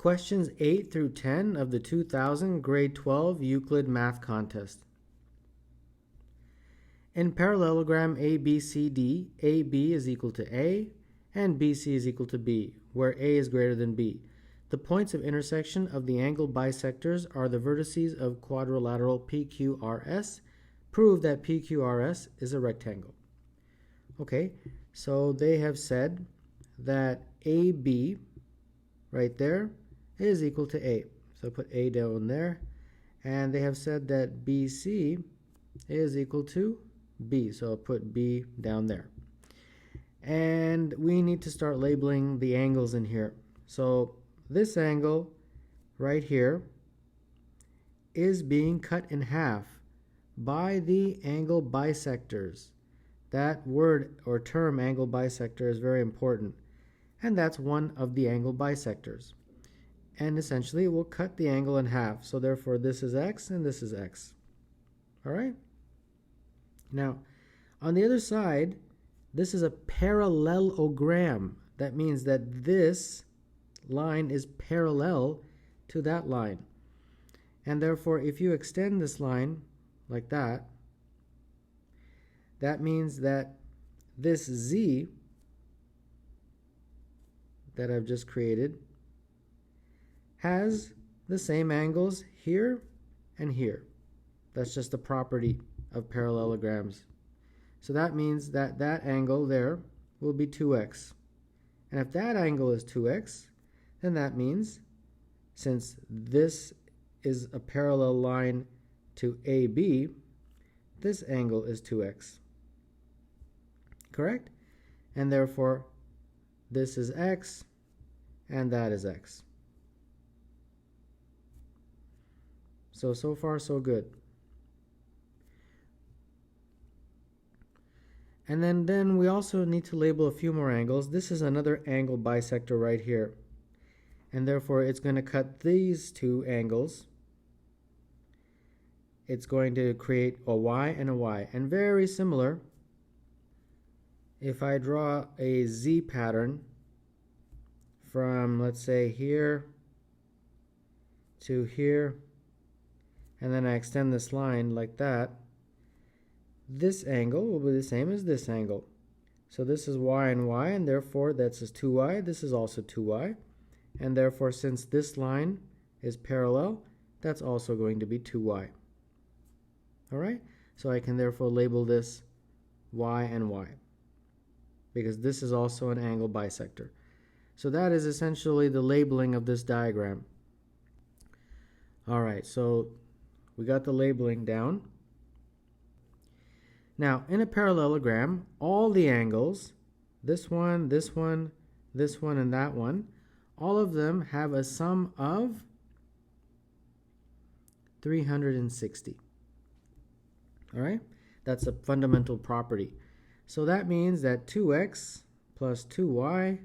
Questions 8 through 10 of the 2000 Grade 12 Euclid Math Contest. In parallelogram ABCD, AB is equal to A and BC is equal to B, where A is greater than B. The points of intersection of the angle bisectors are the vertices of quadrilateral PQRS. Prove that PQRS is a rectangle. Okay, so they have said that AB right there is equal to A. So put A down there. And they have said that BC is equal to B. So I'll put B down there. And we need to start labeling the angles in here. So this angle right here is being cut in half by the angle bisectors. That word or term, angle bisector, is very important. And that's one of the angle bisectors. And essentially it will cut the angle in half. So therefore this is x and this is x. All right? Now, on the other side, this is a parallelogram. That means that this line is parallel to that line. And therefore, if you extend this line like that, that means that this z that I've just created has the same angles here and here. That's just a property of parallelograms. So that means that that angle there will be 2x. And if that angle is 2x, then that means since this is a parallel line to AB, this angle is 2x. Correct? And therefore, this is x and that is x. So far so good. And then we also need to label a few more angles. This is another angle bisector right here. And therefore it's going to cut these two angles. It's going to create a y and a y. And very similar, if I draw a z pattern from, let's say, here to here, and then I extend this line like that, this angle will be the same as this angle. So this is y and y, and therefore that's 2y. This is also 2y. And therefore, since this line is parallel, that's also going to be 2y. All right? So I can therefore label this y and y, because this is also an angle bisector. So that is essentially the labeling of this diagram. All right, so we got the labeling down. Now, in a parallelogram, all the angles, this one, this one, this one, and that one, all of them have a sum of 360. All right? That's a fundamental property. So that means that 2x plus 2y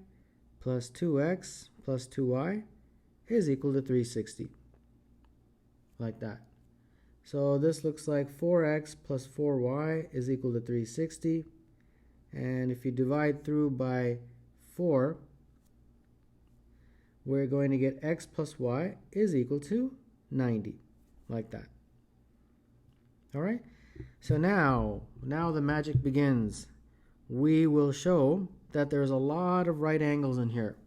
plus 2x plus 2y is equal to 360. Like that. So this looks like 4x plus 4y is equal to 360. And if you divide through by 4, we're going to get x plus y is equal to 90. Like that. All right? So now the magic begins. We will show that there's a lot of right angles in here.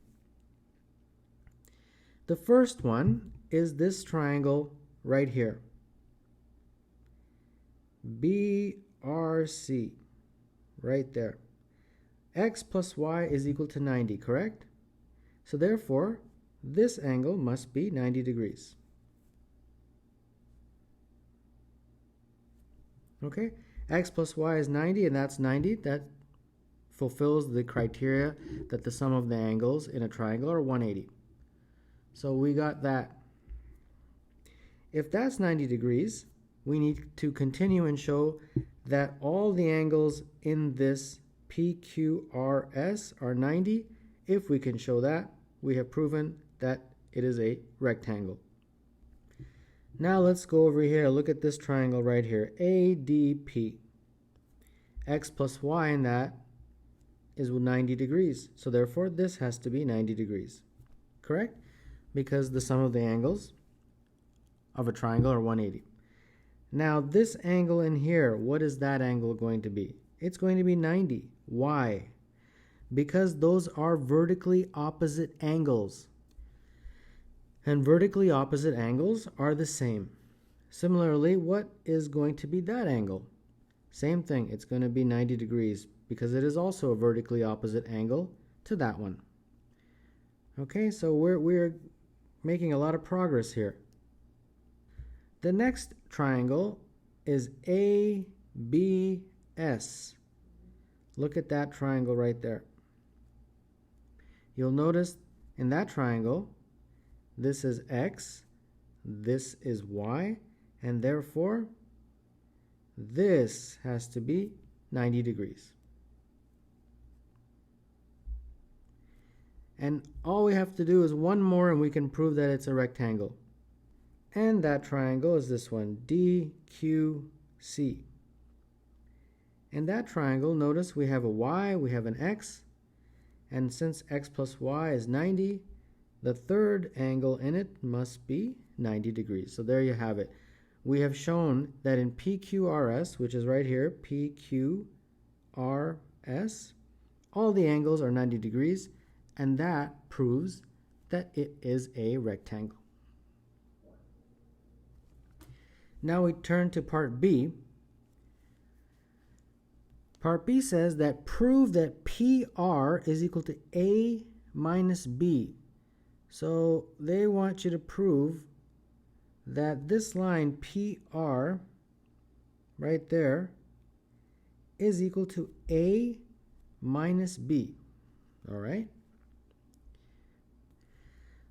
The first one is this triangle right here. BRC, right there. X plus y is equal to 90, correct? So therefore, this angle must be 90 degrees. Okay, x plus y is 90, and that's 90. That fulfills the criteria that the sum of the angles in a triangle are 180. So we got that. If that's 90 degrees, we need to continue and show that all the angles in this PQRS are 90. If we can show that, we have proven that it is a rectangle. Now let's go over here. Look at this triangle right here, ADP. X plus y in that is 90 degrees. So therefore, this has to be 90 degrees. Correct? because the sum of the angles of a triangle are 180. Now this angle in here, what is that angle going to be? It's going to be 90. Why? Because those are vertically opposite angles. And vertically opposite angles are the same. Similarly, what is going to be that angle? Same thing, it's going to be 90 degrees because it is also a vertically opposite angle to that one. Okay, so we're making a lot of progress here. The next triangle is ABS. Look at that triangle right there. You'll notice in that triangle, this is X, this is Y, and therefore this has to be 90 degrees. And all we have to do is one more and we can prove that it's a rectangle. And that triangle is this one, DQC. In that triangle, notice we have a Y, we have an X, and since X plus Y is 90, the third angle in it must be 90 degrees. So there you have it. We have shown that in PQRS, which is right here, PQRS, all the angles are 90 degrees, and that proves that it is a rectangle. Now we turn to part B. Part B says that prove that PR is equal to A minus B. So they want you to prove that this line PR right there is equal to A minus B. All right?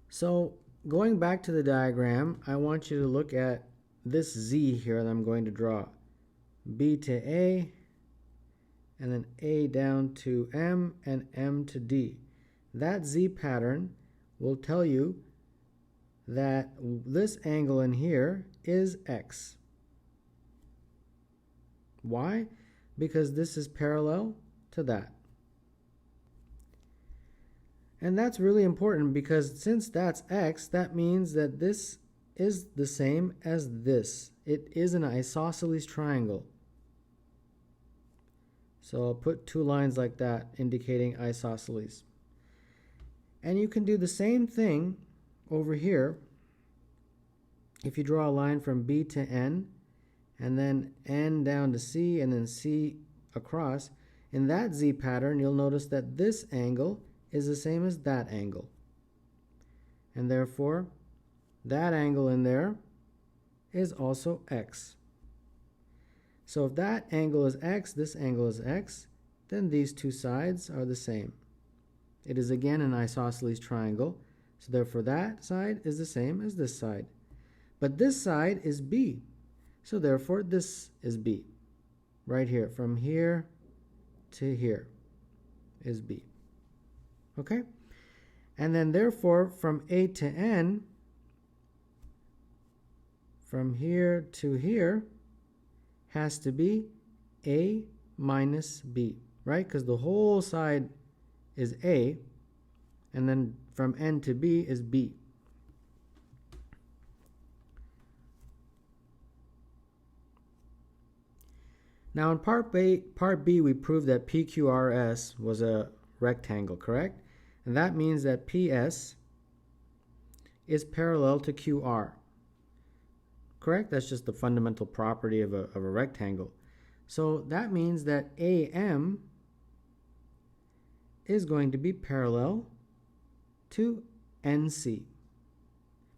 So going back to the diagram, I want you to look at this Z here that I'm going to draw. B to A, and then A down to M, and M to D. That Z pattern will tell you that this angle in here is X. Why? Because this is parallel to that. And that's really important because since that's X, that means that this is the same as this. It is an isosceles triangle. So I'll put two lines like that indicating isosceles. And you can do the same thing over here. If you draw a line from B to N, and then N down to C, and then C across, in that Z pattern, you'll notice that this angle is the same as that angle. And therefore, that angle in there is also X. So if that angle is X, this angle is X, then these two sides are the same. It is again an isosceles triangle, so therefore that side is the same as this side. But this side is B, so therefore this is B. Right here, from here to here is B. Okay? And then therefore from A to N, from here to here, has to be A minus B, right? Because the whole side is A, and then from N to B is B. Now in part B, we proved that PQRS was a rectangle, correct? And that means that PS is parallel to QR. Correct? That's just the fundamental property of a rectangle. So that means that AM is going to be parallel to NC,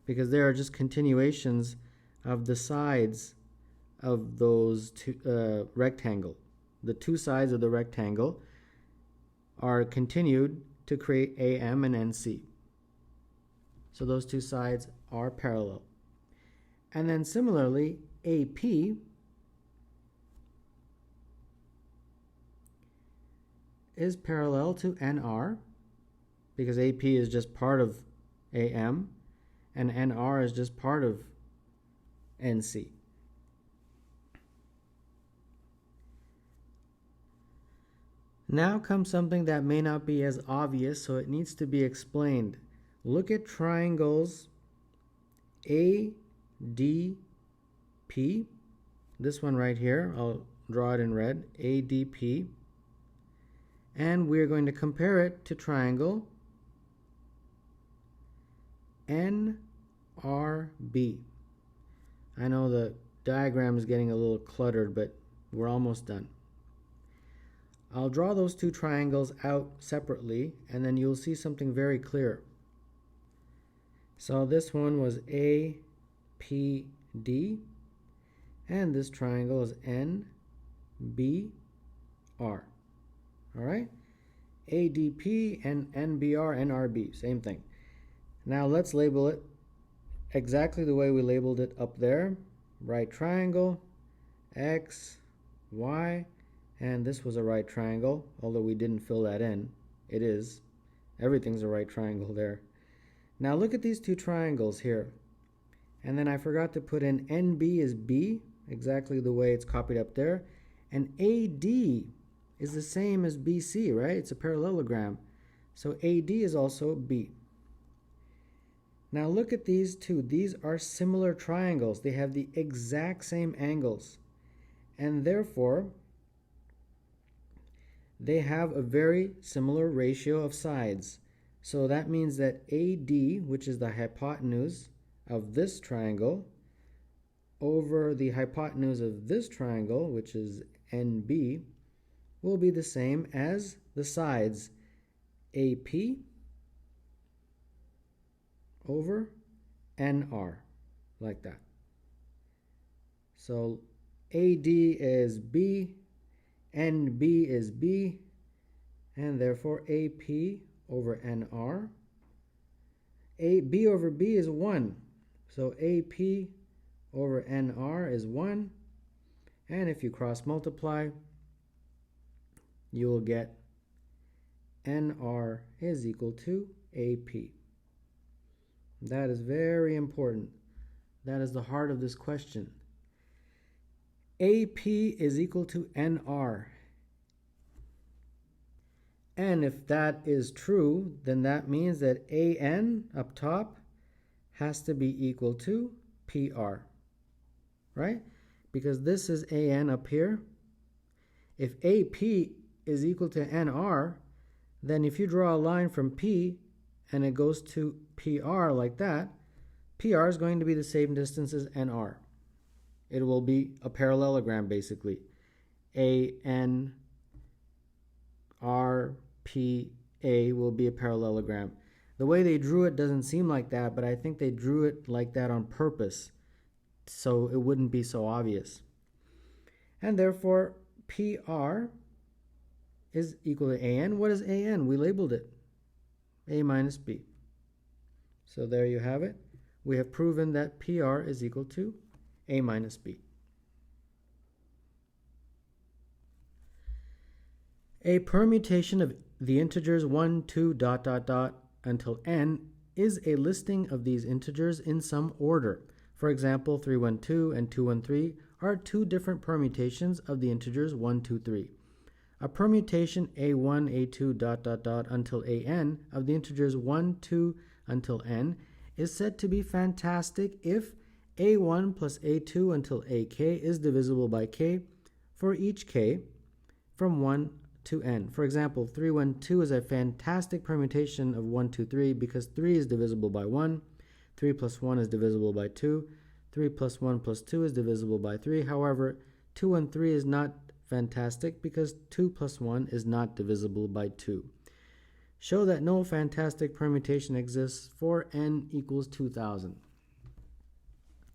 because there are just continuations of the sides of those two rectangle. The two sides of the rectangle are continued to create AM and NC. So those two sides are parallel. And then similarly, AP is parallel to NR, because AP is just part of AM, and NR is just part of NC. Now comes something that may not be as obvious, so it needs to be explained. Look at triangles ADP. This one right here, I'll draw it in red, ADP. And we're going to compare it to triangle NRB. I know the diagram is getting a little cluttered, but we're almost done. I'll draw those two triangles out separately, and then you'll see something very clear. So this one was APD, and this triangle is NBR. All right? ADP and NBR, NRB, same thing. Now let's label it exactly the way we labeled it up there. Right triangle, X, Y, and this was a right triangle, although we didn't fill that in. It is. Everything's a right triangle there. Now look at these two triangles here. And then I forgot to put in NB is B, exactly the way it's copied up there. And AD is the same as BC, right? It's a parallelogram. So AD is also B. Now look at these two. These are similar triangles. They have the exact same angles. And therefore, they have a very similar ratio of sides. So that means that AD, which is the hypotenuse of this triangle, over the hypotenuse of this triangle, which is NB, will be the same as the sides AP over NR, like that. So AD is B, NB is B, and therefore AP over NR. B over B is 1. So AP over NR is 1. And if you cross multiply, you will get NR is equal to AP. That is very important. That is the heart of this question. AP is equal to NR. And if that is true, then that means that AN up top has to be equal to PR, right? Because this is AN up here. If AP is equal to NR, then if you draw a line from P and it goes to PR like that, PR is going to be the same distance as NR. It will be a parallelogram basically. AN RPA will be a parallelogram. The way they drew it doesn't seem like that, but I think they drew it like that on purpose so it wouldn't be so obvious. And therefore PR is equal to AN. What is AN? We labeled it A minus B. So there you have it. We have proven that PR is equal to A minus B. A permutation of the integers 1, 2, ... until n is a listing of these integers in some order. For example, 312 and 213 are two different permutations of the integers 1, 2, 3. A permutation a1, a2, ... until an of the integers 1, 2 until n is said to be fantastic if a1 plus a2 until ak is divisible by k for each k from 1 to n. For example, 312 is a fantastic permutation of 1, 2, 3 because 3 is divisible by 1, 3 plus 1 is divisible by 2, 3 plus 1 plus 2 is divisible by 3. However, 2 and 3 is not fantastic because 2 plus 1 is not divisible by 2. Show that no fantastic permutation exists for n equals 2000.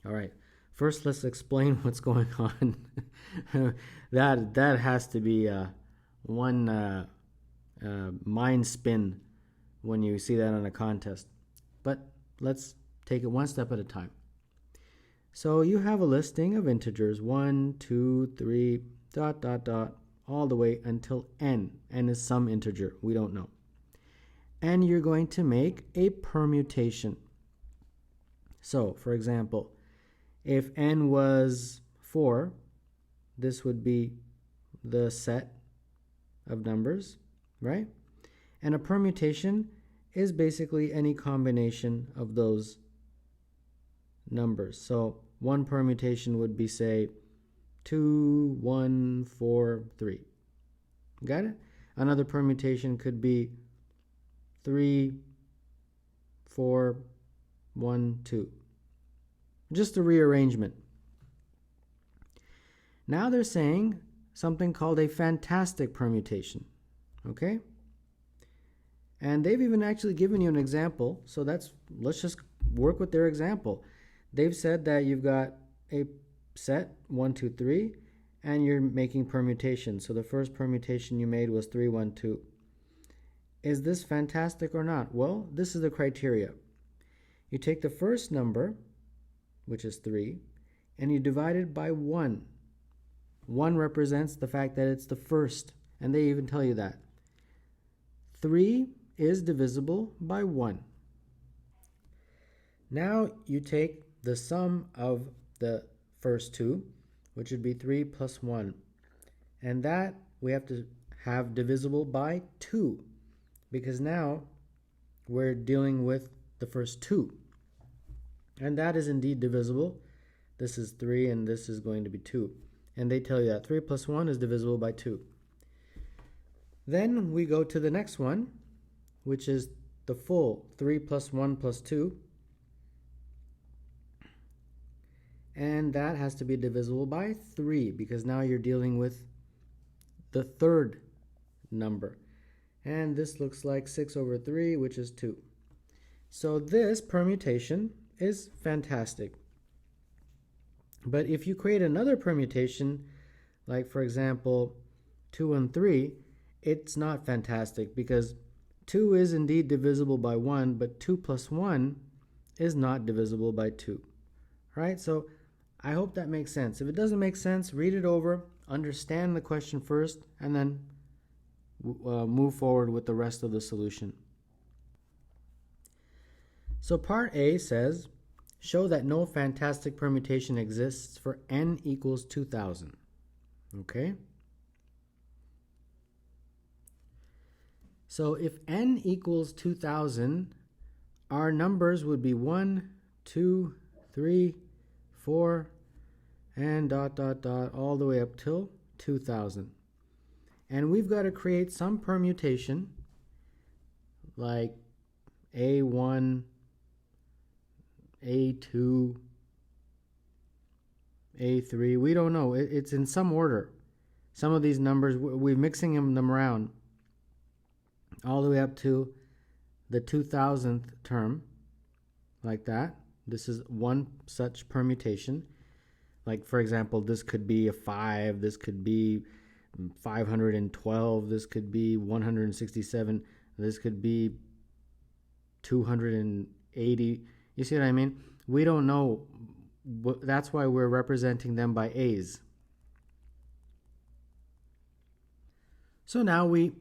All right, first let's explain what's going on. that has to be one mind spin when you see that on a contest. But let's take it one step at a time. So you have a listing of integers 1, 2, 3, ... all the way until n. N is some integer, we don't know. And you're going to make a permutation. So, for example, if n was 4, this would be the set of numbers, right? And a permutation is basically any combination of those numbers. So one permutation would be, say, 2, 1, 4, 3. Got it? Another permutation could be 3, 4, 1, 2. Just a rearrangement. Now they're saying something called a fantastic permutation. Okay? And they've even actually given you an example. So let's just work with their example. They've said that you've got a set 1, 2, 3, and you're making permutations. So the first permutation you made was 3, 1, 2. Is this fantastic or not? Well, this is the criteria. You take the first number, which is 3, and you divide it by 1. 1 represents the fact that it's the first, and they even tell you that. 3 is divisible by 1. Now you take the sum of the first two, which would be 3 plus 1. And that we have to have divisible by 2, because now we're dealing with the first 2. And that is indeed divisible. This is 3 and this is going to be 2. And they tell you that 3 plus 1 is divisible by 2. Then we go to the next one, which is the full 3 plus 1 plus 2. And that has to be divisible by 3, because now you're dealing with the third number. And this looks like 6 over 3, which is 2. So this permutation is fantastic. But if you create another permutation, like for example 2 and 3, it's not fantastic, because 2 is indeed divisible by 1, but 2 plus 1 is not divisible by 2. Right? So I hope that makes sense. If it doesn't make sense, read it over, understand the question first, and then move forward with the rest of the solution. So part A says, show that no fantastic permutation exists for n equals 2000. Okay? So if n equals 2000, our numbers would be 1, 2, 3, 4, and ... all the way up till 2000. And we've got to create some permutation like A1, A2, A3. We don't know. It's in some order. Some of these numbers, we're mixing them around all the way up to the 2000th term, like that. This is one such permutation. Like, for example, this could be a 5, this could be 512, this could be 167, this could be 280. You see what I mean? We don't know. That's why we're representing them by A's. So now we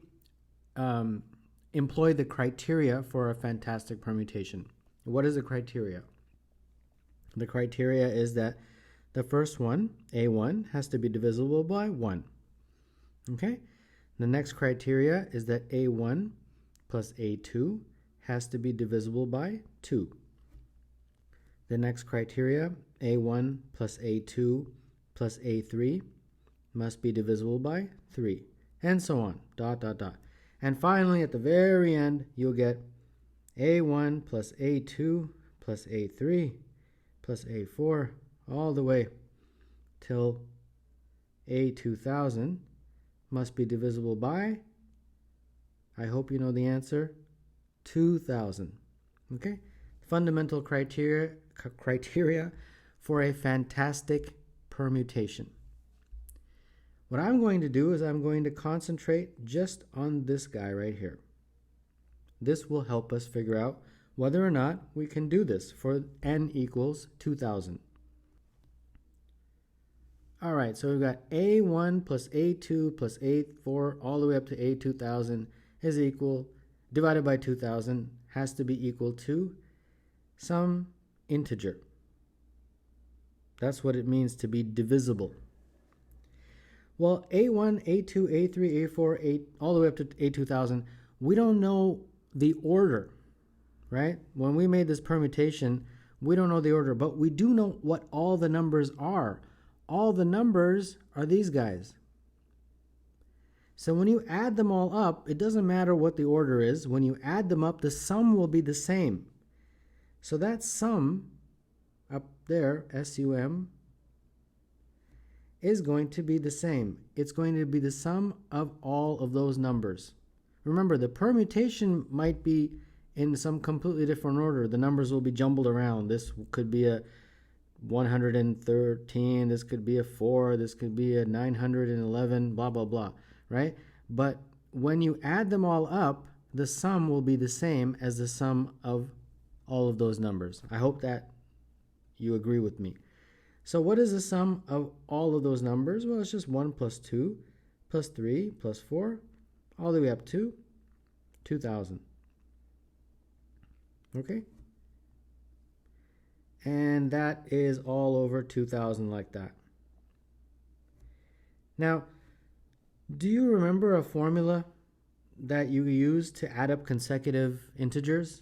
employ the criteria for a fantastic permutation. What is the criteria? The criteria is that the first one, A1, has to be divisible by 1. Okay? The next criteria is that A1 plus A2 has to be divisible by 2. The next criteria, A1 plus A2 plus A3 must be divisible by 3. And so on, ... And finally, at the very end, you'll get A1 plus A2 plus A3 plus A4 all the way till A2000 must be divisible by, I hope you know the answer, 2000. Okay? Fundamental criteria for a fantastic permutation. What I'm going to do is I'm going to concentrate just on this guy right here. This will help us figure out whether or not we can do this for n equals 2000. All right, so we've got A1 plus A2 plus A4 all the way up to A2000 is equal, divided by 2000, has to be equal to some integer. That's what it means to be divisible. Well, A1, A2, A3, A4, all the way up to A2000, we don't know the order right? When we made this permutation, we don't know the order, but we do know what all the numbers are. All the numbers are these guys. So when you add them all up, it doesn't matter what the order is. When you add them up, the sum will be the same. So that sum up there, SUM, is going to be the same. It's going to be the sum of all of those numbers. Remember, the permutation might be in some completely different order. The numbers will be jumbled around. This could be a 113, this could be a 4, this could be a 911, blah, blah, blah, right? But when you add them all up, the sum will be the same as the sum of all of those numbers. I hope that you agree with me. So what is the sum of all of those numbers? Well, it's just 1 plus 2 plus 3 plus 4 all the way up to 2,000. Okay? And that is all over 2,000 like that. Now, do you remember a formula that you use to add up consecutive integers?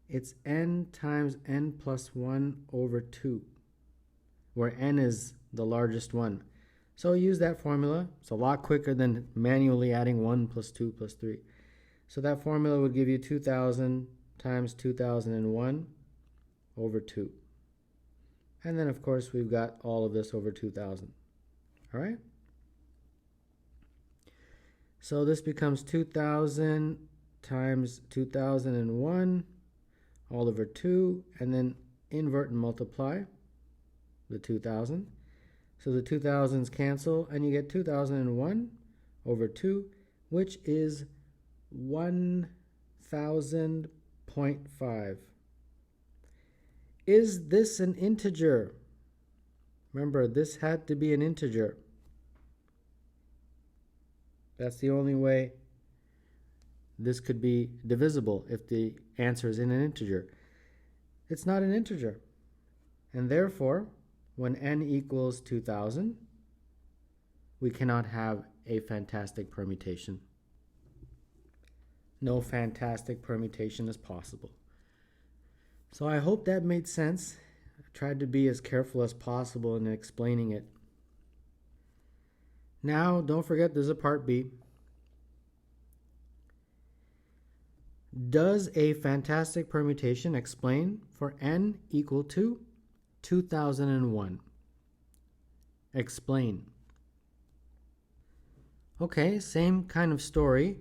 It's n times n plus 1 over 2, where n is the largest one. So use that formula. It's a lot quicker than manually adding 1 plus 2 plus 3. So that formula would give you 2,000 times 2001 over 2. And then, of course, we've got all of this over 2,000. All right? So this becomes 2,000 times 2001 all over 2, and then invert and multiply the 2,000. So the 2,000s cancel, and you get 2001 over 2, which is 1,000.5. Is this an integer? Remember, this had to be an integer. That's the only way this could be divisible, if the answer is in an integer. It's not an integer. And therefore, when n equals 2,000, we cannot have a fantastic permutation. No fantastic permutation is possible. So I hope that made sense. I tried to be as careful as possible in explaining it. Now, don't forget there's a part B. Does a fantastic permutation explain for n equal to 2001? Explain. Okay, same kind of story.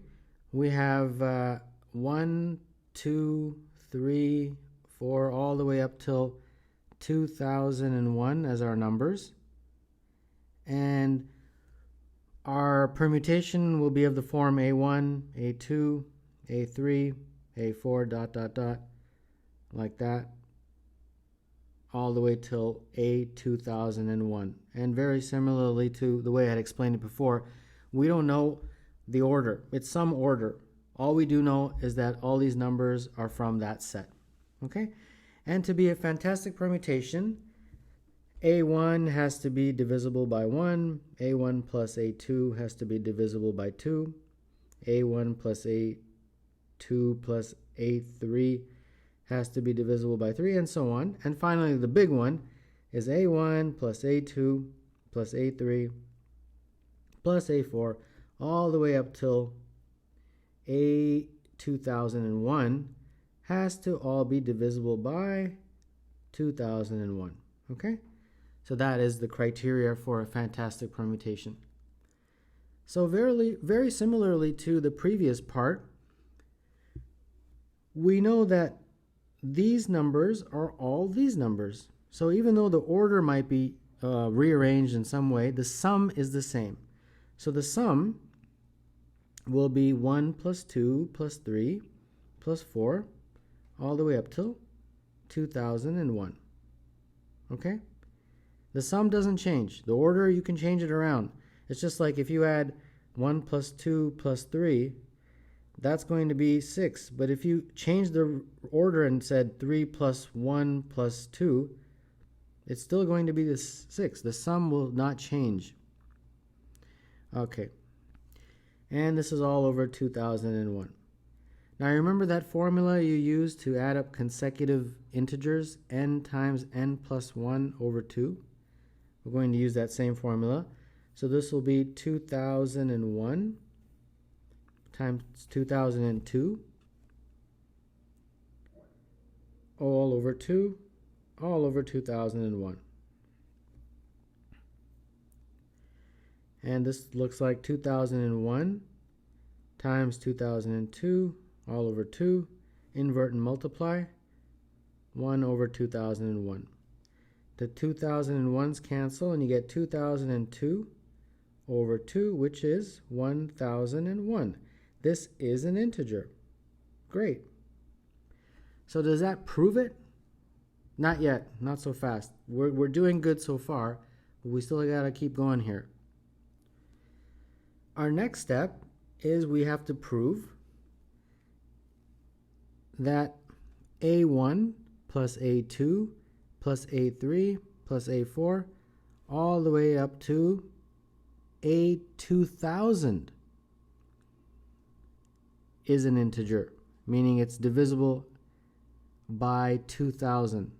We have 1, 2, 3, 4, all the way up till 2001 as our numbers. And our permutation will be of the form A1, A2, A3, A4, dot, dot, dot, like that, all the way till A2001. And very similarly to the way I had explained it before, we don't know the order. It's some order. All we do know is that all these numbers are from that set. Okay? And to be a fantastic permutation, A1 has to be divisible by 1, A1 plus A2 has to be divisible by 2, A1 plus A2 plus A3 has to be divisible by 3, and so on. And finally, the big one is A1 plus A2 plus A3 plus A4, all the way up till A2001 has to all be divisible by 2001. Okay? So that is the criteria for a fantastic permutation. So very similarly to the previous part, we know that these numbers are all these numbers. So even though the order might be rearranged in some way, the sum is the same. So the sum will be 1 plus 2 plus 3 plus 4 all the way up till 2001. Okay? The sum doesn't change. The order, you can change it around. It's just like if you add 1 plus 2 plus 3, that's going to be 6. But if you change the order and said 3 plus 1 plus 2, it's still going to be the 6. The sum will not change. Okay. And this is all over 2001. Now remember that formula you used to add up consecutive integers, n times n plus 1 over 2? We're going to use that same formula. So this will be 2001 times 2002 all over 2 all over 2001. And this looks like 2001 times 2002 all over 2, invert and multiply, 1 over 2001. The 2001s cancel and you get 2002 over 2, which is 1001. This is an integer. Great. So does that prove it? Not yet, not so fast. We're doing good so far, but we still got to keep going here. Our next step is we have to prove that A1 plus A2 plus A3 plus A4 all the way up to A2000 is an integer, meaning it's divisible by 2000.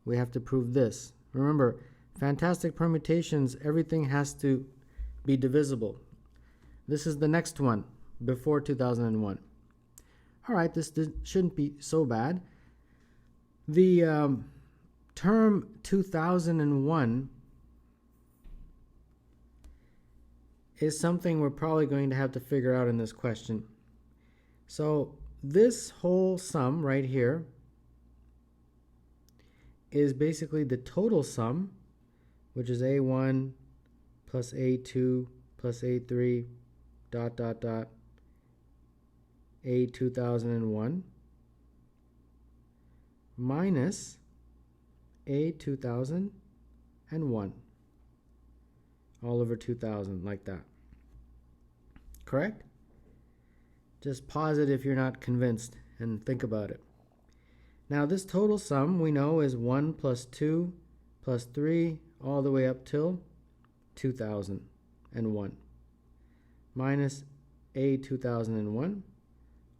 We have to prove this. Remember, fantastic permutations, everything has to be divisible. This is the next one before 2001. All right, this shouldn't be so bad. The term 2001 is something we're probably going to have to figure out in this question. So this whole sum right here is basically the total sum, which is A1 plus A2 plus A3 dot dot dot A2001 minus A2001 all over 2000, like that. Correct? Just pause it if you're not convinced and think about it. Now this total sum we know is 1 plus 2 plus 3 all the way up till 2001 minus A2001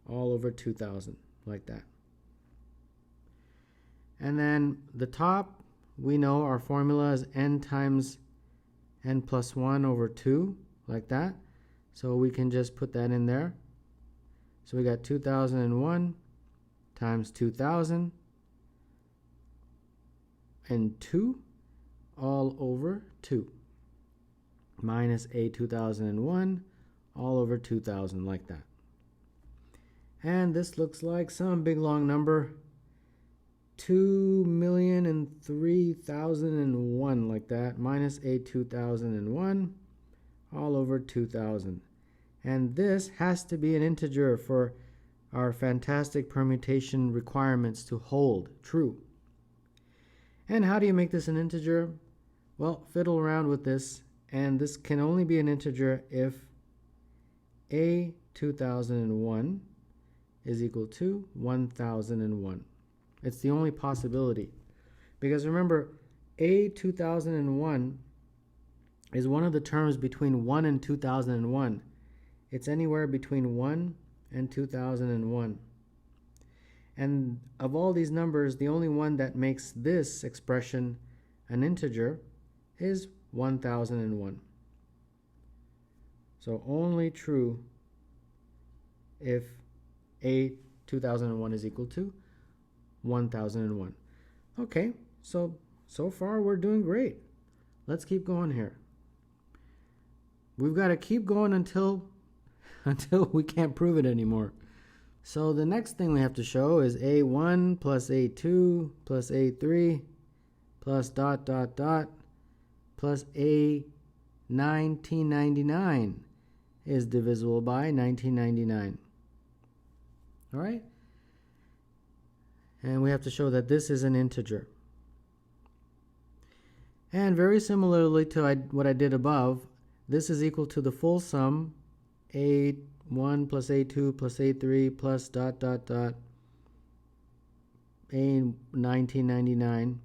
all over 2000, like that. And then the top, we know our formula is n times n plus 1 over 2, like that. So we can just put that in there. So we got 2001 times 2000 and 2 all over 2 minus A2001 all over 2000, like that. And this looks like some big long number, 2,003,001, like that, minus A2001 all over 2000. And this has to be an integer for our fantastic permutation requirements to hold true. And how do you make this an integer? Well, fiddle around with this, and this can only be an integer if A2001 is equal to 1001. It's the only possibility. Because remember, A2001 is one of the terms between 1 and 2001. It's anywhere between 1 and 2001. And of all these numbers, the only one that makes this expression an integer is 1001. So only true if A2001 is equal to 1001. Okay, so far we're doing great. Let's keep going here. We've got to keep going until we can't prove it anymore. So the next thing we have to show is A1 plus A2 plus A3 plus dot dot dot plus A1999 is divisible by 1999. All right? And we have to show that this is an integer. And very similarly to what I did above, this is equal to the full sum A1 plus A2 plus A3 plus dot dot dot A1999,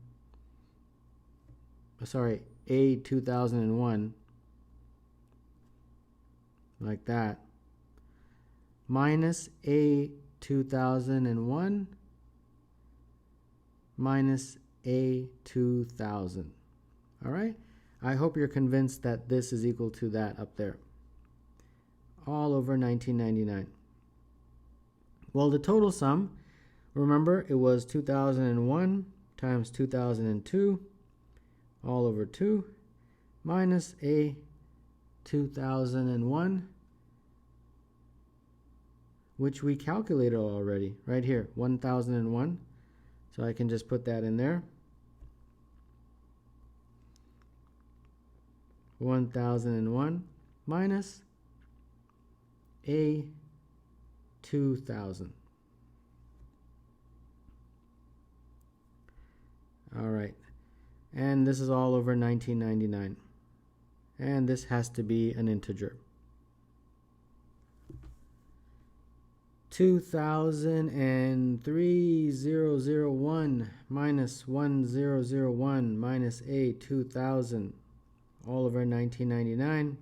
sorry, A2001, like that, minus A 2001 minus A 2000. All right? I hope you're convinced that this is equal to that up there. All over 1999. Well, the total sum, remember, it was 2001 times 2002 all over 2 minus A 2001, which we calculated already right here, 1001. So I can just put that in there. 1001 minus A 2000. All right. And this is all over 1999. And this has to be an integer. 2003,001 minus 1001 minus A 2000 all over 1999.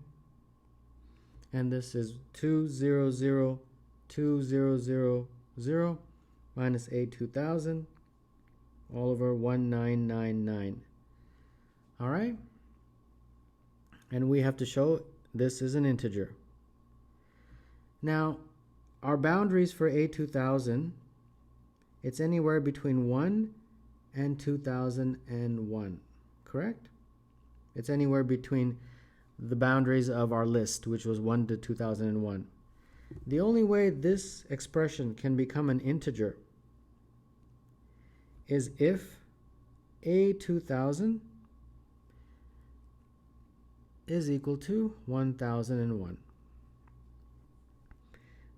And this is 200,2000 minus A 2000 all over 1999. All right? And we have to show this is an integer. Now, our boundaries for A 2000, it's anywhere between 1 and 2001, correct? It's anywhere between the boundaries of our list, which was 1 to 2001. The only way this expression can become an integer is if A 2000 is equal to 1001.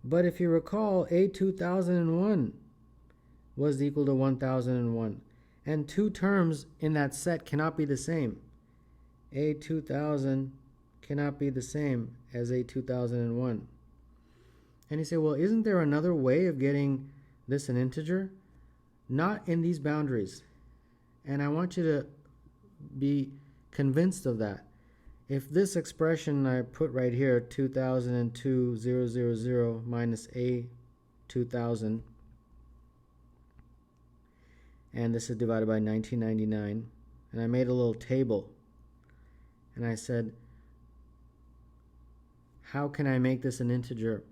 But if you recall, A 2001 was equal to 1001, and two terms in that set cannot be the same. A 2000 cannot be the same as A 2001. And you say, well, isn't there another way of getting this an integer? Not in these boundaries. And I want you to be convinced of that. If this expression I put right here, 2002,000 minus A 2000, and this is divided by 1999, and I made a little table, and I said, how can I make this an integer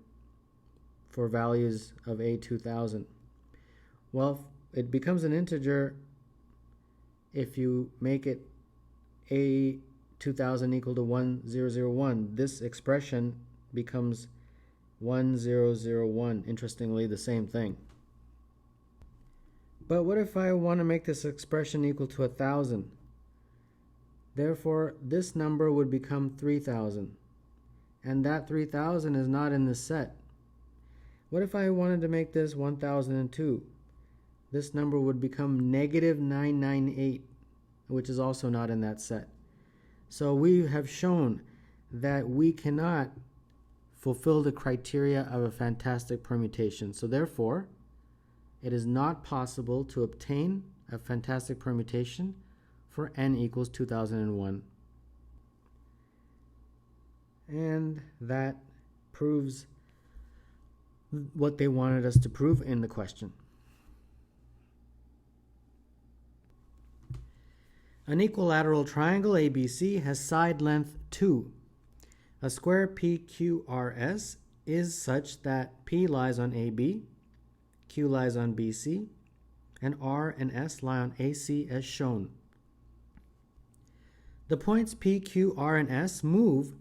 for values of A 2000? Well, it becomes an integer if you make it A 2000 equal to 1001. This expression becomes 1001. Interestingly, the same thing. But what if I want to make this expression equal to 1000? Therefore, this number would become 3000. And that 3000 is not in this set. What if I wanted to make this 1002? This number would become negative 998, which is also not in that set. So we have shown that we cannot fulfill the criteria of a fantastic permutation. So therefore, it is not possible to obtain a fantastic permutation for n equals 2001. And that proves what they wanted us to prove in the question. An equilateral triangle ABC has side length 2. A square PQRS is such that P lies on AB, Q lies on BC, and R and S lie on AC as shown. The points P, Q, R, and S move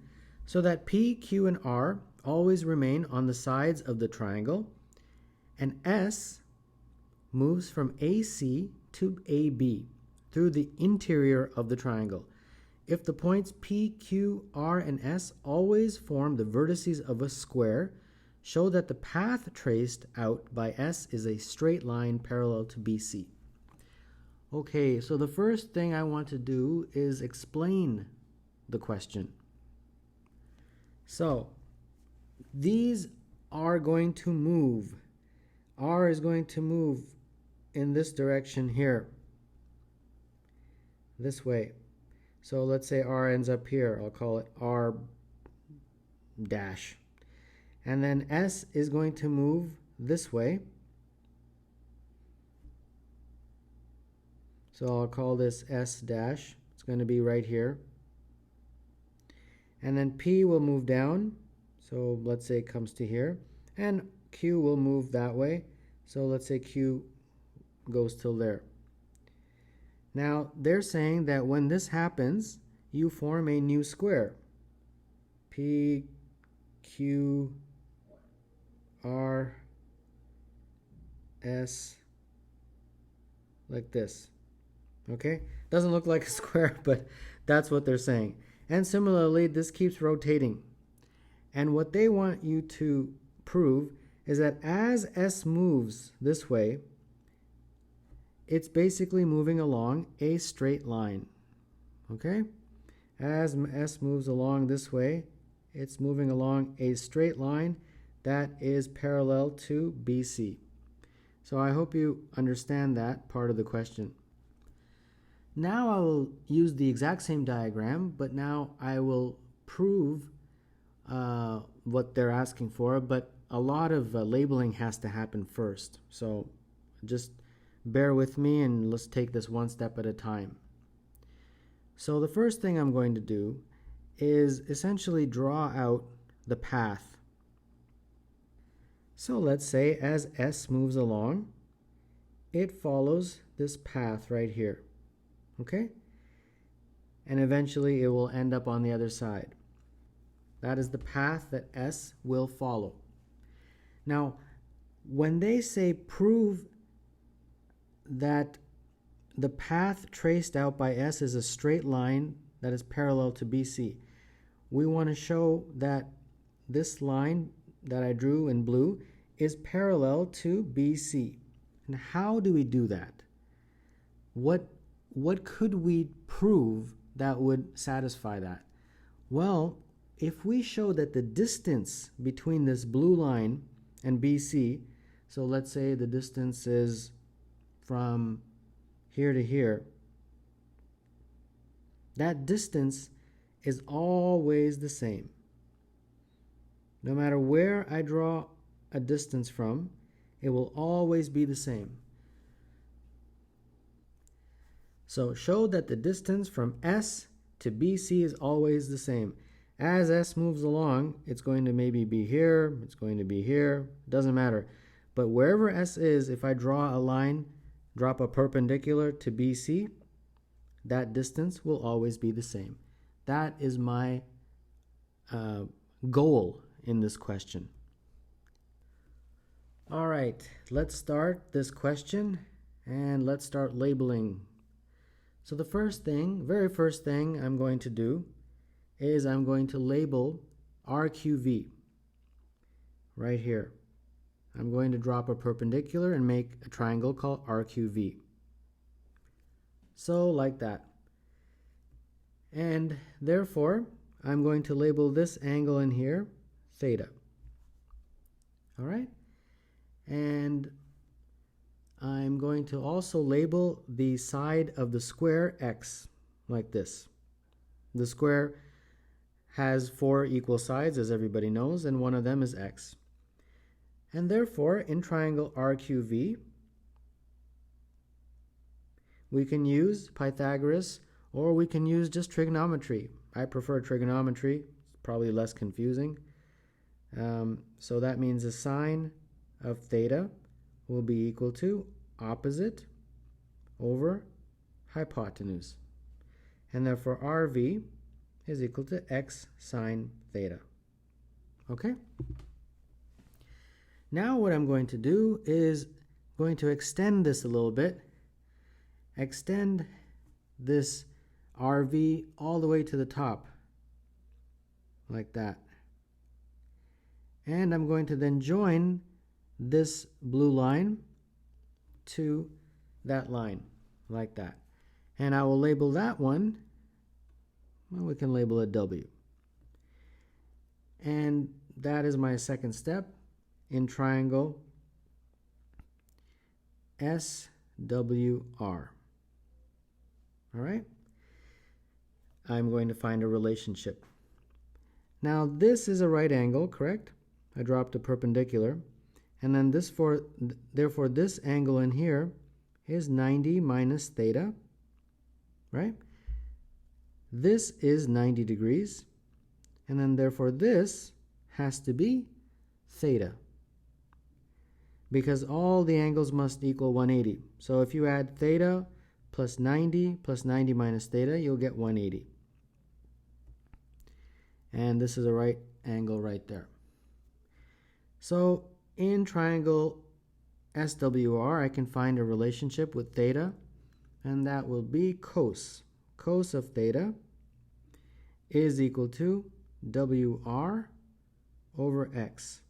so that P, Q, and R always remain on the sides of the triangle, and S moves from AC to AB through the interior of the triangle. If the points P, Q, R, and S always form the vertices of a square, show that the path traced out by S is a straight line parallel to BC. Okay, so the first thing I want to do is explain the question. So, these are going to move. R is going to move in this direction here, this way. So let's say R ends up here. I'll call it R dash. And then S is going to move this way. So I'll call this S dash. It's going to be right here. And then P will move down. So let's say it comes to here. And Q will move that way. So let's say Q goes till there. Now they're saying that when this happens, you form a new square. P, Q, R, S, like this. Okay? Doesn't look like a square, but that's what they're saying. And similarly, this keeps rotating. And what they want you to prove is that as S moves this way, it's basically moving along a straight line. Okay? As S moves along this way, it's moving along a straight line that is parallel to BC. So I hope you understand that part of the question. Now I will use the exact same diagram, but now I will prove what they're asking for, but a lot of labeling has to happen first. So just bear with me and let's take this one step at a time. So the first thing I'm going to do is essentially draw out the path. So let's say as S moves along, it follows this path right here. Okay? And eventually it will end up on the other side. That is the path that S will follow. Now, when they say prove that the path traced out by S is a straight line that is parallel to BC, we want to show that this line that I drew in blue is parallel to BC. And how do we do that? What could we prove that would satisfy that? Well, if we show that the distance between this blue line and BC, so let's say the distance is from here to here, that distance is always the same. No matter where I draw a distance from, it will always be the same. So show that the distance from S to BC is always the same. As S moves along, it's going to maybe be here, it's going to be here, doesn't matter. But wherever S is, if I draw a line, drop a perpendicular to BC, that distance will always be the same. That is my goal in this question. All right, let's start this question and let's start labeling. So the very first thing I'm going to do is I'm going to label RQV right here. I'm going to drop a perpendicular and make a triangle called RQV. So like that. And therefore, I'm going to label this angle in here theta. All right? And I'm going to also label the side of the square x like this. The square has 4 equal sides, as everybody knows, and one of them is x. And therefore, in triangle RQV, we can use Pythagoras or we can use just trigonometry. I prefer trigonometry. It's probably less confusing. So that means the sine of theta will be equal to opposite over hypotenuse. And therefore RV is equal to x sine theta. Okay? Now what I'm going to do is going to extend this a little bit. Extend this RV all the way to the top, like that. And I'm going to then join this blue line to that line, like that. And I will label that one, well, we can label it W. And that is my second step in triangle SWR. All right? I'm going to find a relationship. Now this is a right angle, correct? I dropped a perpendicular. And then therefore this angle in here is 90 minus theta, right? This is 90 degrees. And then therefore this has to be theta, because all the angles must equal 180. So if you add theta plus 90 minus theta, you'll get 180. And this is a right angle right there. So in triangle SWR, I can find a relationship with theta, and that will be cos. Cos of theta is equal to WR over X,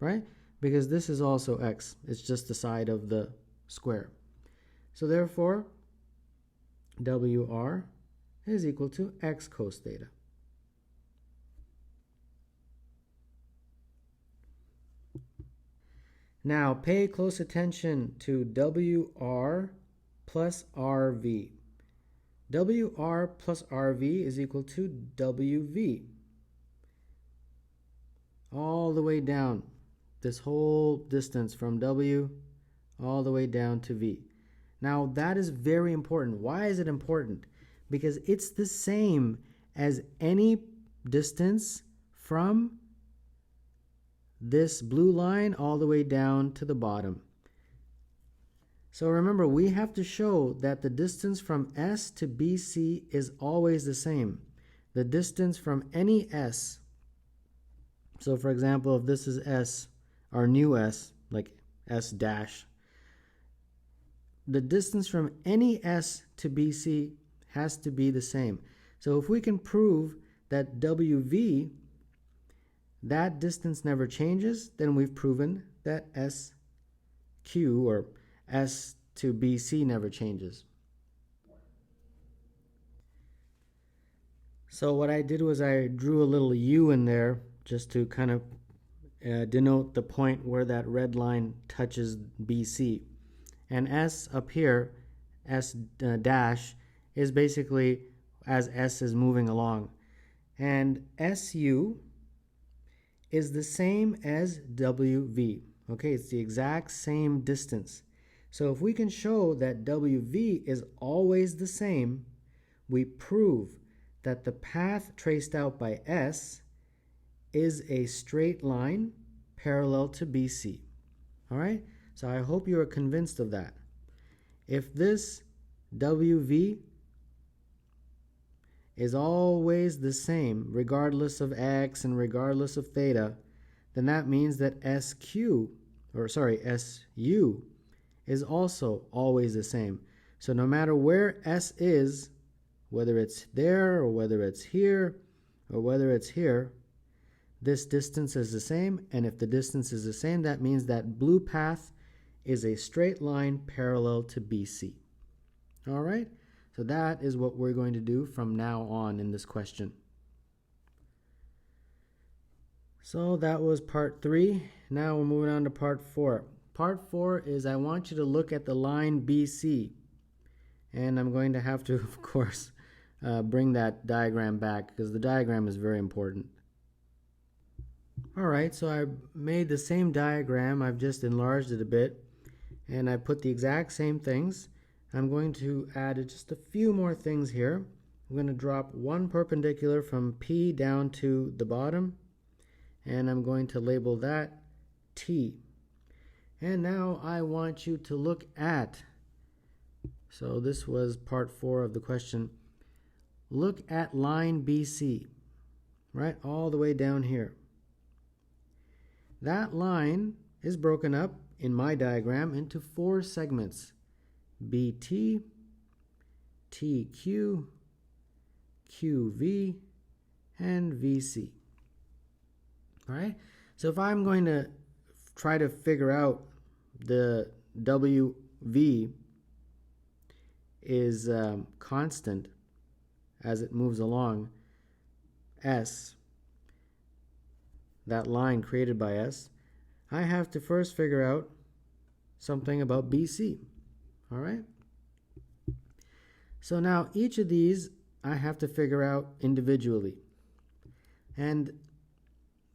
right? Because this is also X. It's just the side of the square. So therefore, WR is equal to X cos theta. Now pay close attention to WR plus RV. WR plus RV is equal to WV. All the way down, this whole distance from W all the way down to V. Now that is very important. Why is it important? Because it's the same as any distance from this blue line all the way down to the bottom. So remember, we have to show that the distance from S to BC is always the same. The distance from any S. So for example, if this is S, our new S, like S dash, the distance from any S to BC has to be the same. So if we can prove that WV, that distance never changes, then we've proven that SQ, or S to BC, never changes. So what I did was I drew a little U in there just to kind of denote the point where that red line touches BC. And S up here, S dash, is basically as S is moving along. And SU is the same as WV. Okay, it's the exact same distance. So if we can show that WV is always the same, we prove that the path traced out by S is a straight line parallel to BC. All right? So I hope you are convinced of that. If this WV is always the same, regardless of X and regardless of theta, then that means that SU is also always the same. So no matter where S is, whether it's there or whether it's here or whether it's here, this distance is the same. And if the distance is the same, that means that blue path is a straight line parallel to BC. All right? So that is what we're going to do from now on in this question. So that was part 3. Now we're moving on to part 4. Part 4 is I want you to look at the line BC. And I'm going to have to, of course, bring that diagram back because the diagram is very important. Alright, so I made the same diagram. I've just enlarged it a bit. And I put the exact same things. I'm going to add just a few more things here. I'm going to drop one perpendicular from P down to the bottom. And I'm going to label that T. And now I want you to look at, so this was part 4 of the question, look at line BC, right, all the way down here. That line is broken up in my diagram into 4 segments, BT, TQ, QV, and VC. All right, so if I'm going to try to figure out the WV is constant as it moves along S, that line created by S, I have to first figure out something about BC. All right? So now each of these I have to figure out individually. And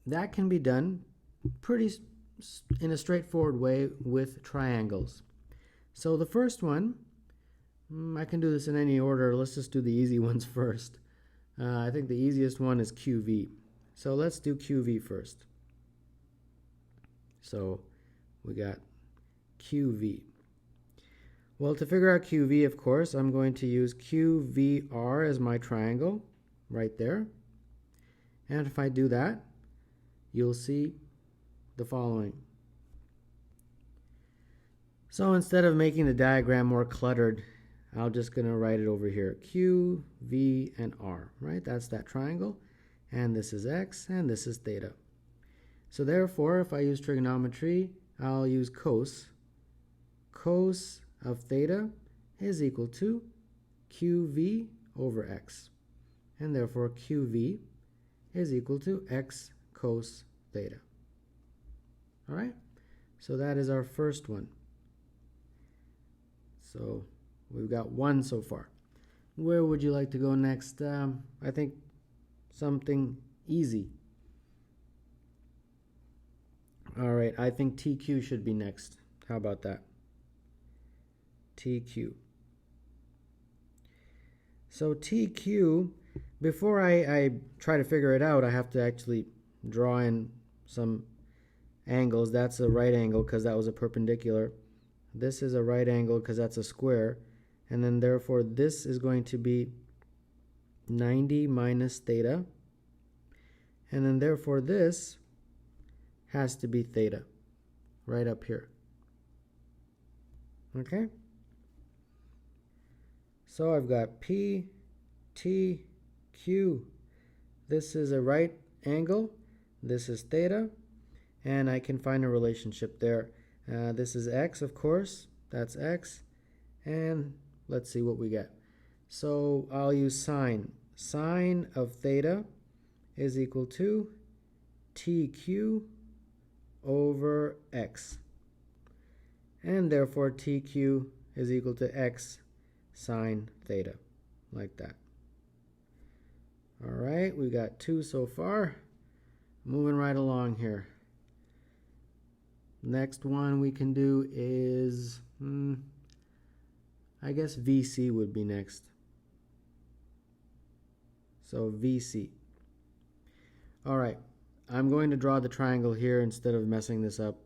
that can be done in a straightforward way with triangles. So the first one, I can do this in any order. Let's just do the easy ones first. I think the easiest one is QV. So let's do QV first. So we got QV. Well, to figure out QV, of course, I'm going to use QVR as my triangle right there. And if I do that, you'll see the following. So instead of making the diagram more cluttered, I'm just going to write it over here. Q, V, and R, right? That's that triangle. And this is X, and this is theta. So therefore, if I use trigonometry, I'll use cos. Cos of theta is equal to QV over X. And therefore, QV is equal to X cos theta. All right? So that is our first one. So we've got one so far. Where would you like to go next? I think something easy. All right, I think TQ should be next. How about that? TQ. So TQ, before I try to figure it out, I have to actually draw in some angles. That's a right angle because that was a perpendicular. This is a right angle because that's a square. And then therefore this is going to be 90 minus theta. And then therefore this has to be theta right up here. Okay? So I've got P, T, Q. This is a right angle. This is theta. And I can find a relationship there. This is X, of course. That's X. And let's see what we get. So I'll use sine. Sine of theta is equal to TQ over X. And therefore TQ is equal to X sine theta, like that. All right, we got two so far. Moving right along here. Next one we can do is, I guess VC would be next. So VC. All right, I'm going to draw the triangle here instead of messing this up.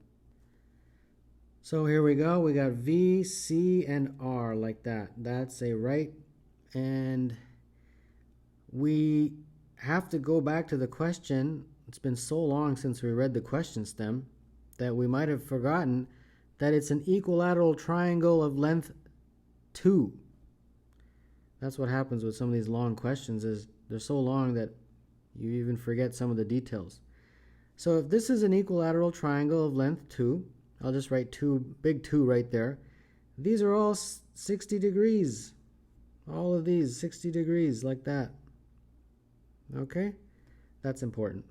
So here we go. We got V, C, and R like that. That's a right. And we have to go back to the question. It's been so long since we read the question stem that we might have forgotten that it's an equilateral triangle of length 2. That's what happens with some of these long questions, is they're so long that you even forget some of the details. So if this is an equilateral triangle of length 2, I'll just write big 2 right there. These are all 60 degrees. All of these 60 degrees like that. Okay? That's important.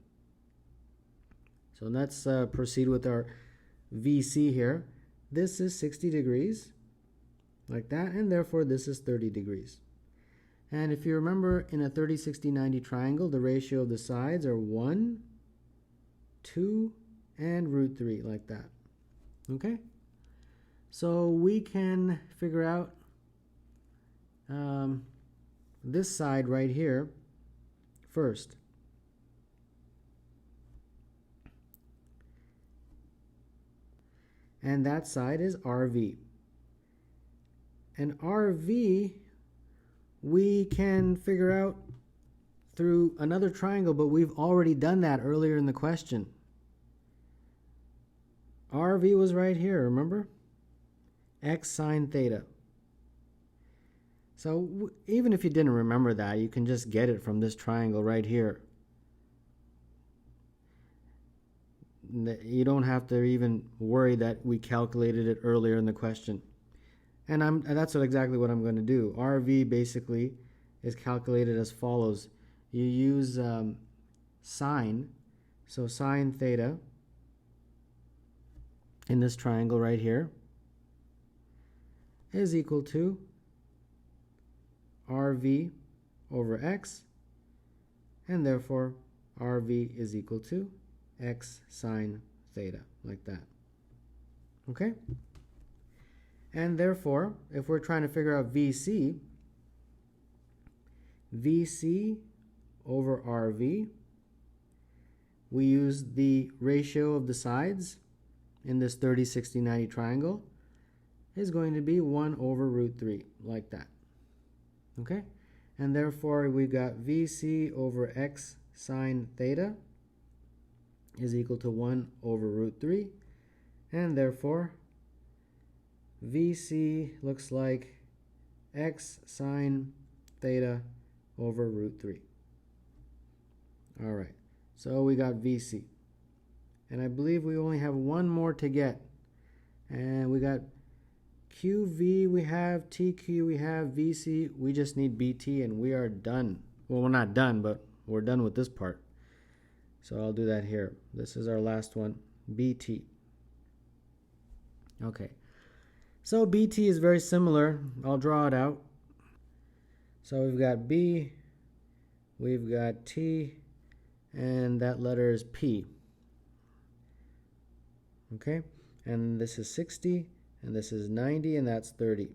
So let's proceed with our VC here. This is 60 degrees like that, and therefore this is 30 degrees. And if you remember, in a 30, 60, 90 triangle, the ratio of the sides are 1, 2, and root 3 like that. Okay? So we can figure out this side right here first. And that side is RV. And RV we can figure out through another triangle, but we've already done that earlier in the question. RV was right here, remember? X sine theta. So even if you didn't remember that, you can just get it from this triangle right here. You don't have to even worry that we calculated it earlier in the question. And that's exactly what I'm going to do. RV basically is calculated as follows. You use sine, so sine theta in this triangle right here is equal to RV over X, and therefore RV is equal to X sine theta, like that. Okay? And therefore, if we're trying to figure out VC, VC over RV, we use the ratio of the sides in this 30, 60, 90 triangle is going to be 1 over root 3, like that. Okay? And therefore, we got VC over x sine theta is equal to 1 over root 3. And therefore, VC looks like x sine theta over root 3. All right, so we got VC. And I believe we only have one more to get. And we got QV, we have TQ, we have VC. We just need BT and we are done. Well, we're not done, but we're done with this part. So I'll do that here. This is our last one, BT. Okay, so BT is very similar. I'll draw it out. So we've got B, we've got T, and that letter is P. Okay, and this is 60, and this is 90, and that's 30.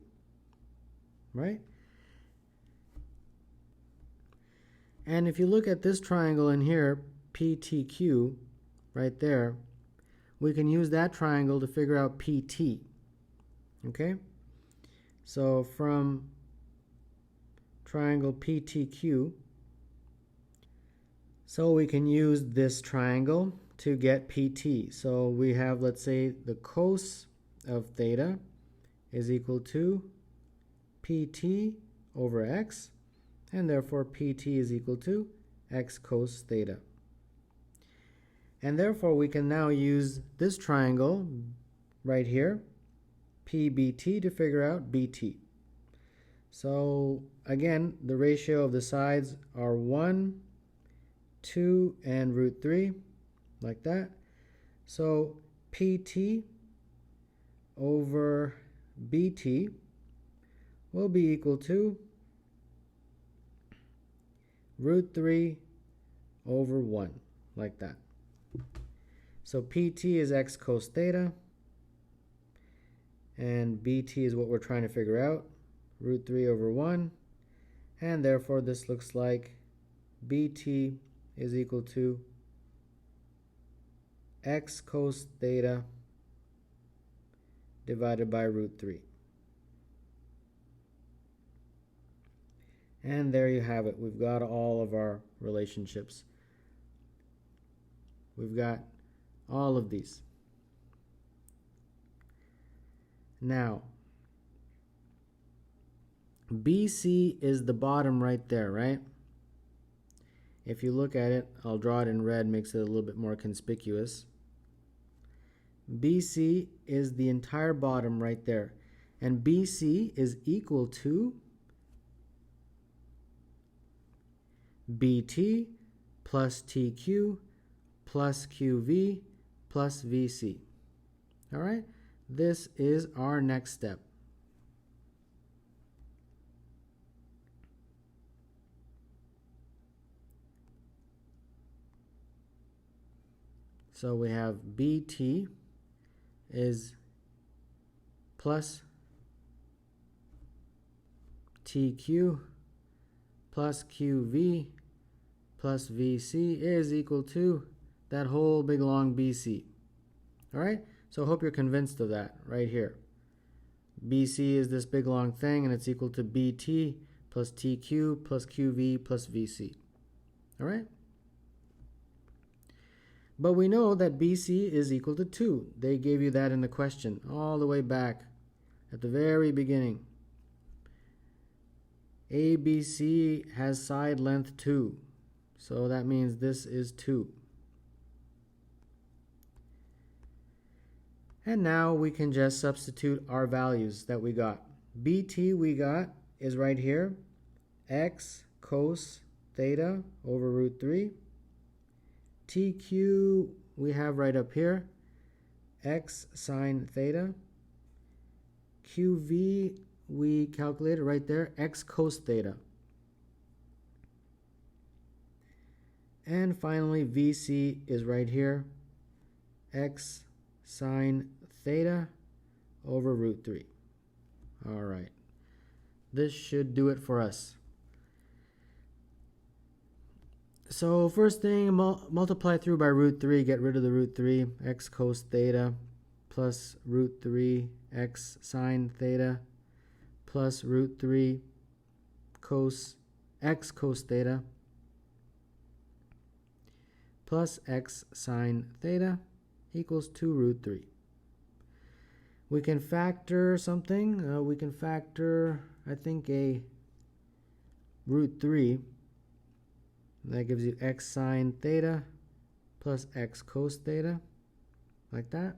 Right? And if you look at this triangle in here, PTQ, right there, we can use that triangle to figure out PT. Okay? So from triangle PTQ, so we can use this triangle to get PT. So we have, let's say, the cos of theta is equal to PT over x, and therefore PT is equal to x cos theta. And therefore we can now use this triangle right here, PBT, to figure out BT. So again, the ratio of the sides are 1, 2, and root 3, like that. So PT over BT will be equal to root 3 over 1, like that. So PT is x cos theta, and BT is what we're trying to figure out, root 3 over 1, and therefore this looks like BT is equal to x cos theta divided by root 3. And there you have it. We've got all of our relationships. We've got all of these. Now, BC is the bottom right there, right? If you look at it, I'll draw it in red, makes it a little bit more conspicuous. BC is the entire bottom right there. And BC is equal to BT plus TQ plus QV plus VC. All right? This is our next step. So we have BT is plus TQ plus QV plus VC is equal to that whole big long BC. All right? So I hope you're convinced of that right here. BC is this big long thing, and it's equal to BT plus TQ plus QV plus VC. All right? But we know that BC is equal to 2. They gave you that in the question all the way back at the very beginning. ABC has side length 2. So that means this is 2. And now we can just substitute our values that we got. BT we got is right here, x cos theta over root 3. TQ we have right up here, x sine theta. QV we calculated right there, x cos theta. And finally VC is right here, x sine theta over root 3. All right. This should do it for us. So first thing, multiply through by root 3, get rid of the root 3, x cos theta plus root 3 x sine theta plus root 3 cos x cos theta plus x sine theta equals 2 root 3. We can factor something. We can factor, I think, a root 3. That gives you x sine theta plus x cos theta, like that.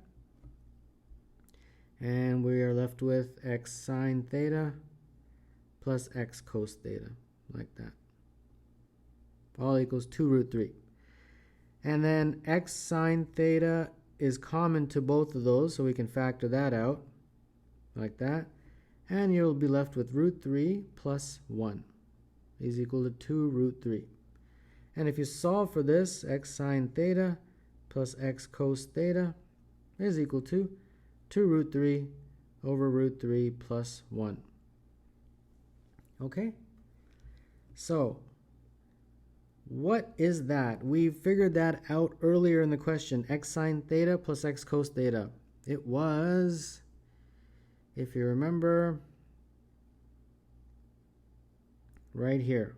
And we are left with x sine theta plus x cos theta, like that. All equals 2 root 3. And then x sine theta is common to both of those, so we can factor that out, like that. And you'll be left with root 3 plus 1 is equal to 2 root 3. And if you solve for this, x sine theta plus x cos theta is equal to 2 root 3 over root 3 plus 1. Okay? So, what is that? We figured that out earlier in the question. X sine theta plus x cos theta. It was, if you remember, right here.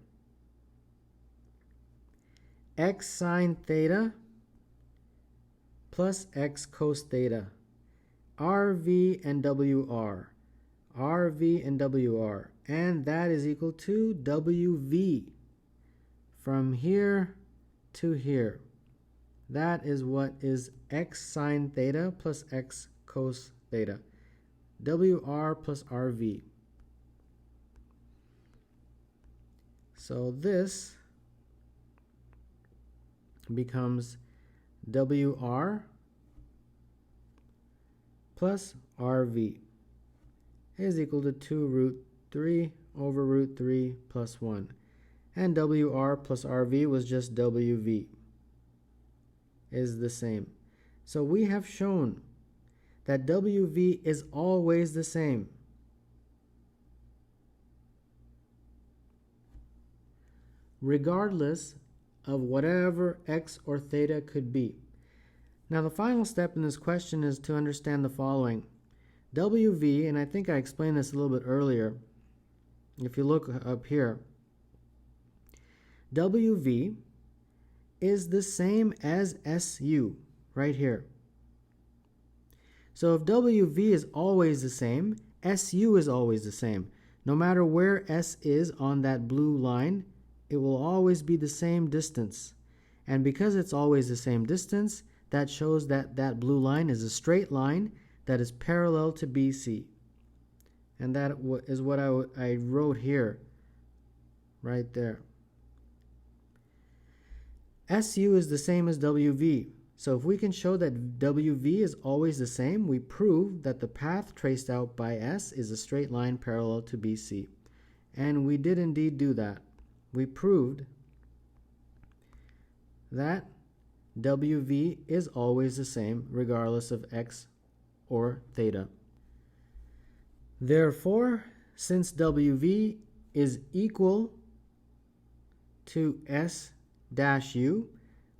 X sine theta plus x cos theta. RV and WR. RV and WR. And that is equal to WV. From here to here. That is what is x sine theta plus x cos theta. WR plus RV. So this becomes WR plus RV is equal to 2 root 3 over root 3 plus 1. And WR plus RV was just WV is the same. So we have shown that WV is always the same. Regardless of whatever x or theta could be. Now the final step in this question is to understand the following. WV, and I think I explained this a little bit earlier, if you look up here, WV is the same as SU right here. So if WV is always the same, SU is always the same. No matter where S is on that blue line, it will always be the same distance. And because it's always the same distance, that shows that that blue line is a straight line that is parallel to BC. And that is what I wrote here, right there. SU is the same as WV. So if we can show that WV is always the same, we prove that the path traced out by S is a straight line parallel to BC. And we did indeed do that. We proved that WV is always the same regardless of x or theta. Therefore, since WV is equal to S dash U,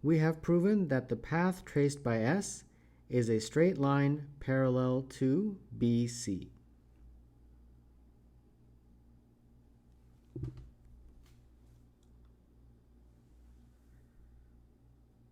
we have proven that the path traced by S is a straight line parallel to BC.